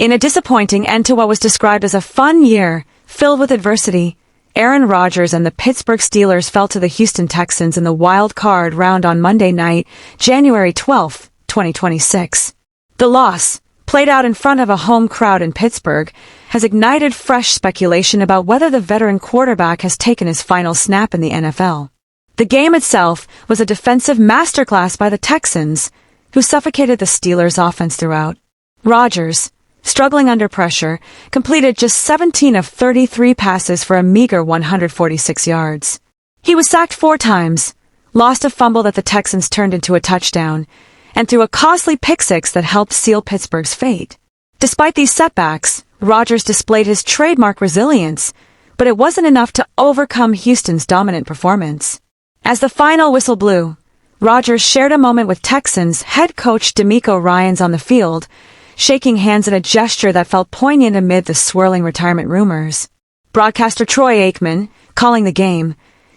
In a disappointing end to what was described as a fun year, filled with adversity, Aaron Rodgers and the Pittsburgh Steelers fell to the Houston Texans in the wild card round on Monday night, January 12, 2026. The loss, played out in front of a home crowd in Pittsburgh, has ignited fresh speculation about whether the veteran quarterback has taken his final snap in the NFL. The game itself was a defensive masterclass by the Texans, who suffocated the Steelers' offense throughout. Rodgers, struggling under pressure, completed just 17 of 33 passes for a meager 146 yards. He was sacked 4 times, lost a fumble that the Texans turned into a touchdown, and threw a costly pick-six that helped seal Pittsburgh's fate. Despite these setbacks, Rodgers displayed his trademark resilience, but it wasn't enough to overcome Houston's dominant performance. As the final whistle blew, Rodgers shared a moment with Texans head coach DeMeco Ryans on the field, shaking hands in a gesture that felt poignant amid the swirling retirement rumors. Broadcaster Troy Aikman, calling the game,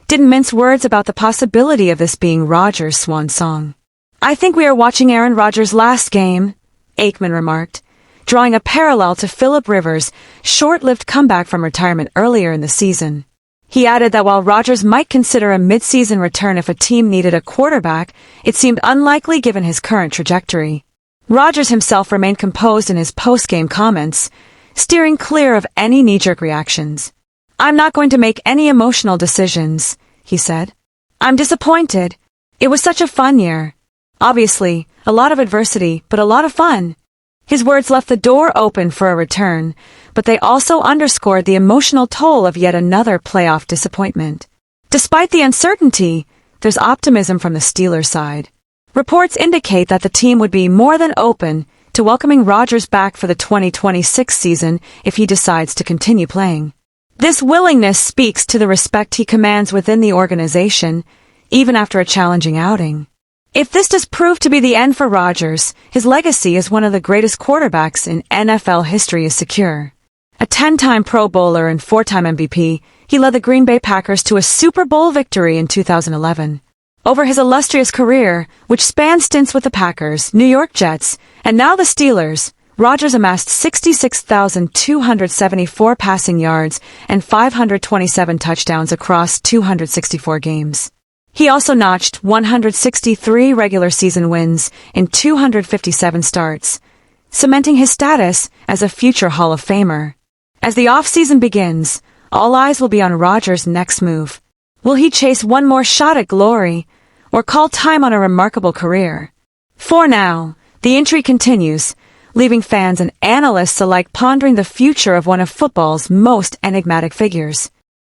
didn't mince words about the possibility of this being Rodgers' swan song. "I think we are watching Aaron Rodgers' last game," Aikman remarked, drawing a parallel to Philip Rivers' short-lived comeback from retirement earlier in the season. He added that while Rodgers might consider a mid-season return if a team needed a quarterback, it seemed unlikely given his current trajectory. Rodgers himself remained composed in his post-game comments, steering clear of any knee-jerk reactions. "I'm not going to make any emotional decisions," he said. "I'm disappointed. It was such a fun year. Obviously, a lot of adversity, but a lot of fun." His words left the door open for a return, but they also underscored the emotional toll of yet another playoff disappointment. Despite the uncertainty, there's optimism from the Steelers' side. Reports indicate that the team would be more than open to welcoming Rodgers back for the 2026 season if he decides to continue playing. This willingness speaks to the respect he commands within the organization, even after a challenging outing. If this does prove to be the end for Rodgers, his legacy as one of the greatest quarterbacks in NFL history is secure. A 10-time Pro Bowler and 4-time MVP, he led the Green Bay Packers to a Super Bowl victory in 2011. Over his illustrious career, which spanned stints with the Packers, New York Jets, and now the Steelers, Rodgers amassed 66,274 passing yards and 527 touchdowns across 264 games. He also notched 163 regular season wins in 257 starts, cementing his status as a future Hall of Famer. As the offseason begins, all eyes will be on Rodgers' next move. Will he chase one more shot at glory, or call time on a remarkable career? For now, the intrigue continues, leaving fans and analysts alike pondering the future of one of football's most enigmatic figures.